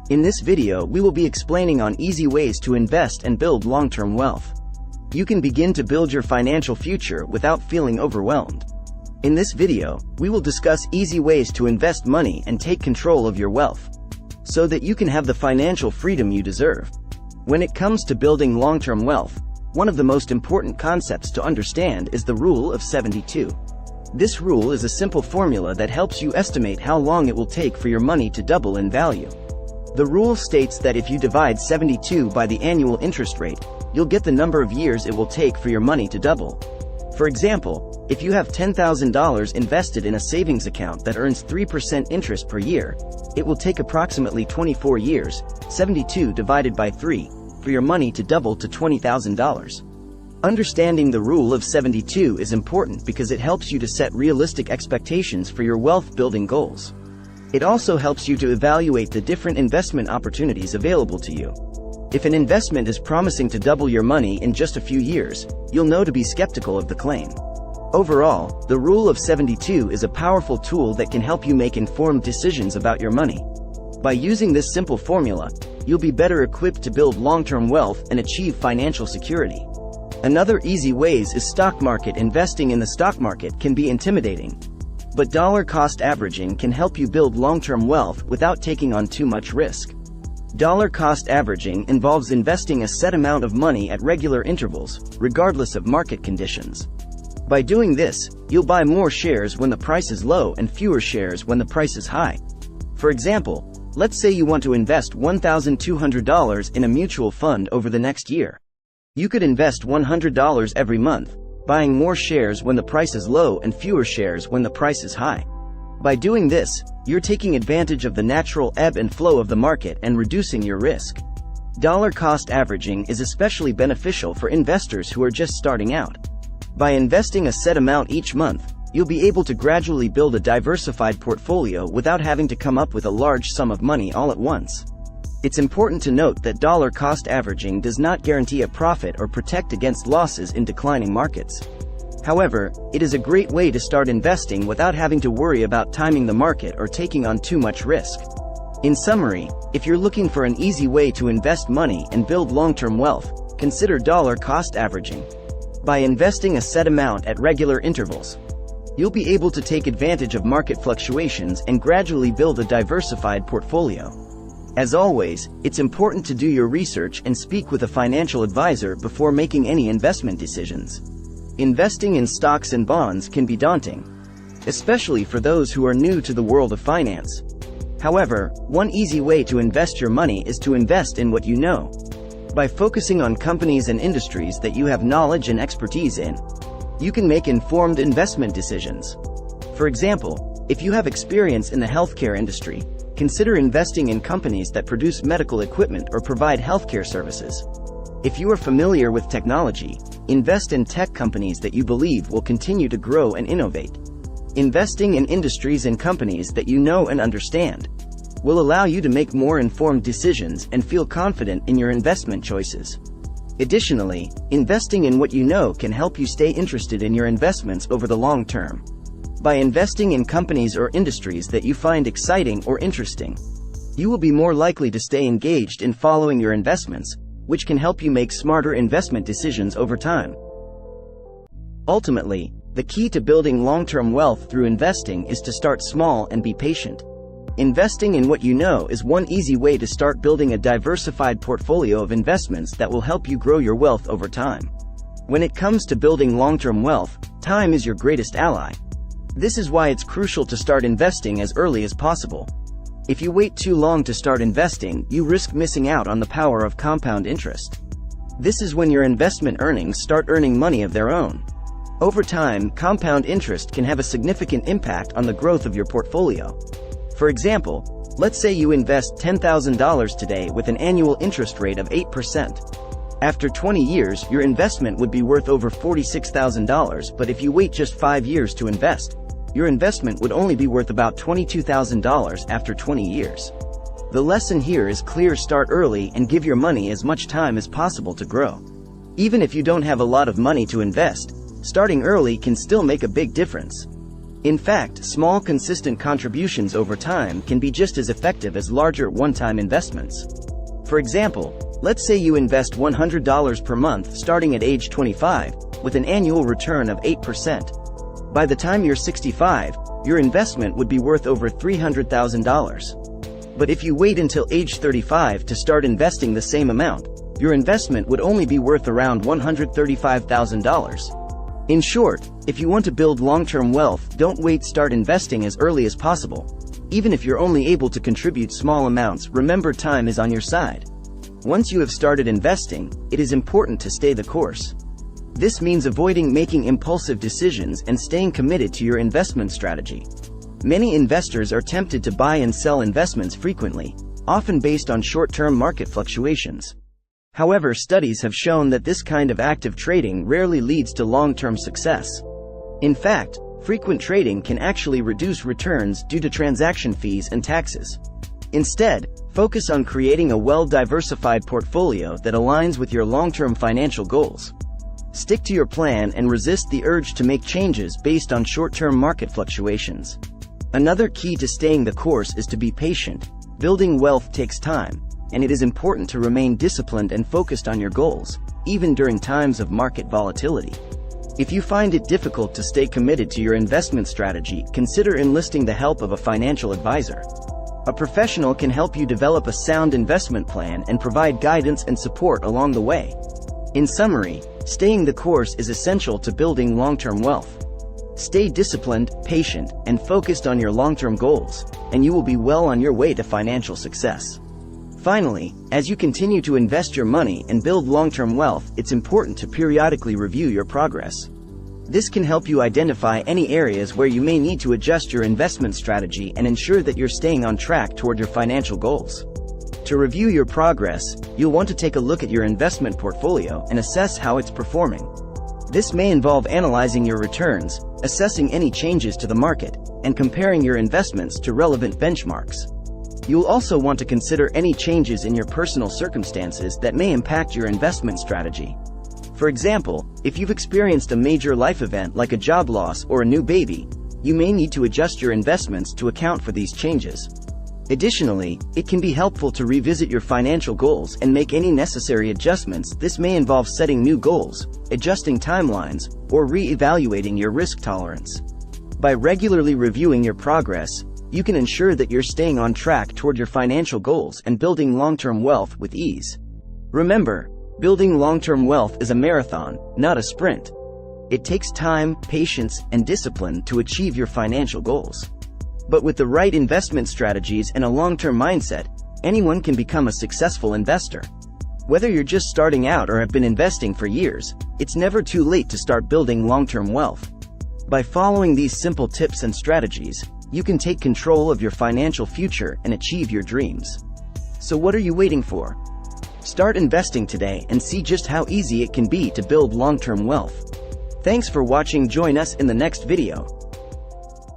In this video, we will be explaining on easy ways to invest and build long-term wealth. You can begin to build your financial future without feeling overwhelmed. In this video, we will discuss easy ways to invest money and take control of your wealth, so that you can have the financial freedom you deserve. When it comes to building long-term wealth, one of the most important concepts to understand is the Rule of 72. This rule is a simple formula that helps you estimate how long it will take for your money to double in value. The rule states that if you divide 72 by the annual interest rate, you'll get the number of years it will take for your money to double. For example, if you have $10,000 invested in a savings account that earns 3% interest per year, it will take approximately 24 years, 72 divided by 3, for your money to double to $20,000. Understanding the Rule of 72 is important because it helps you to set realistic expectations for your wealth-building goals. It also helps you to evaluate the different investment opportunities available to you. If an investment is promising to double your money in just a few years, you'll know to be skeptical of the claim. Overall, the Rule of 72 is a powerful tool that can help you make informed decisions about your money. By using this simple formula, you'll be better equipped to build long-term wealth and achieve financial security. Another easy ways is stock market. Investing in the stock market can be intimidating, but dollar cost averaging can help you build long-term wealth without taking on too much risk. Dollar cost averaging involves investing a set amount of money at regular intervals, regardless of market conditions. By doing this, you'll buy more shares when the price is low and fewer shares when the price is high. For example, let's say you want to invest $1,200 in a mutual fund over the next year. You could invest $100 every month, buying more shares when the price is low and fewer shares when the price is high. By doing this, you're taking advantage of the natural ebb and flow of the market and reducing your risk. Dollar cost averaging is especially beneficial for investors who are just starting out. By investing a set amount each month, you'll be able to gradually build a diversified portfolio without having to come up with a large sum of money all at once. It's important to note that dollar cost averaging does not guarantee a profit or protect against losses in declining markets. However, it is a great way to start investing without having to worry about timing the market or taking on too much risk. In summary, if you're looking for an easy way to invest money and build long-term wealth, consider dollar cost averaging. By investing a set amount at regular intervals, you'll be able to take advantage of market fluctuations and gradually build a diversified portfolio. As always, it's important to do your research and speak with a financial advisor before making any investment decisions. Investing in stocks and bonds can be daunting, especially for those who are new to the world of finance. However, one easy way to invest your money is to invest in what you know. By focusing on companies and industries that you have knowledge and expertise in, you can make informed investment decisions. For example, if you have experience in the healthcare industry, consider investing in companies that produce medical equipment or provide healthcare services. If you are familiar with technology, invest in tech companies that you believe will continue to grow and innovate. Investing in industries and companies that you know and understand will allow you to make more informed decisions and feel confident in your investment choices. Additionally, investing in what you know can help you stay interested in your investments over the long term. By investing in companies or industries that you find exciting or interesting, you will be more likely to stay engaged in following your investments, which can help you make smarter investment decisions over time. Ultimately, the key to building long-term wealth through investing is to start small and be patient. Investing in what you know is one easy way to start building a diversified portfolio of investments that will help you grow your wealth over time. When it comes to building long-term wealth, time is your greatest ally. This is why it's crucial to start investing as early as possible. If you wait too long to start investing, you risk missing out on the power of compound interest. This is when your investment earnings start earning money of their own. Over time, compound interest can have a significant impact on the growth of your portfolio. For example, let's say you invest $10,000 today with an annual interest rate of 8%. After 20 years, your investment would be worth over $46,000, but if you wait just 5 years to invest, your investment would only be worth about $22,000 after 20 years. The lesson here is clear: start early and give your money as much time as possible to grow. Even if you don't have a lot of money to invest, starting early can still make a big difference. In fact, small consistent contributions over time can be just as effective as larger one-time investments. For example, let's say you invest $100 per month starting at age 25, with an annual return of 8%. By the time you're 65, your investment would be worth over $300,000. But if you wait until age 35 to start investing the same amount, your investment would only be worth around $135,000. In short, if you want to build long-term wealth, don't wait, start investing as early as possible. Even if you're only able to contribute small amounts, remember time is on your side. Once you have started investing, it is important to stay the course. This means avoiding making impulsive decisions and staying committed to your investment strategy. Many investors are tempted to buy and sell investments frequently, often based on short-term market fluctuations. However, studies have shown that this kind of active trading rarely leads to long-term success. In fact, frequent trading can actually reduce returns due to transaction fees and taxes. Instead, focus on creating a well-diversified portfolio that aligns with your long-term financial goals. Stick to your plan and resist the urge to make changes based on short-term market fluctuations. Another key to staying the course is to be patient. Building wealth takes time, and it is important to remain disciplined and focused on your goals, even during times of market volatility. If you find it difficult to stay committed to your investment strategy, consider enlisting the help of a financial advisor. A professional can help you develop a sound investment plan and provide guidance and support along the way. In summary, staying the course is essential to building long-term wealth. Stay disciplined, patient, and focused on your long-term goals, and you will be well on your way to financial success. Finally, as you continue to invest your money and build long-term wealth, it's important to periodically review your progress. This can help you identify any areas where you may need to adjust your investment strategy and ensure that you're staying on track toward your financial goals. To review your progress, you'll want to take a look at your investment portfolio and assess how it's performing. This may involve analyzing your returns, assessing any changes to the market, and comparing your investments to relevant benchmarks. You'll also want to consider any changes in your personal circumstances that may impact your investment strategy. For example, if you've experienced a major life event like a job loss or a new baby, you may need to adjust your investments to account for these changes. Additionally, it can be helpful to revisit your financial goals and make any necessary adjustments. This may involve setting new goals, adjusting timelines, or re-evaluating your risk tolerance. By regularly reviewing your progress, you can ensure that you're staying on track toward your financial goals and building long-term wealth with ease. Remember, building long-term wealth is a marathon, not a sprint. It takes time, patience, and discipline to achieve your financial goals. But with the right investment strategies and a long-term mindset, anyone can become a successful investor. Whether you're just starting out or have been investing for years, it's never too late to start building long-term wealth. By following these simple tips and strategies, you can take control of your financial future and achieve your dreams. So what are you waiting for? Start investing today and see just how easy it can be to build long-term wealth. Thanks for watching. Join us in the next video.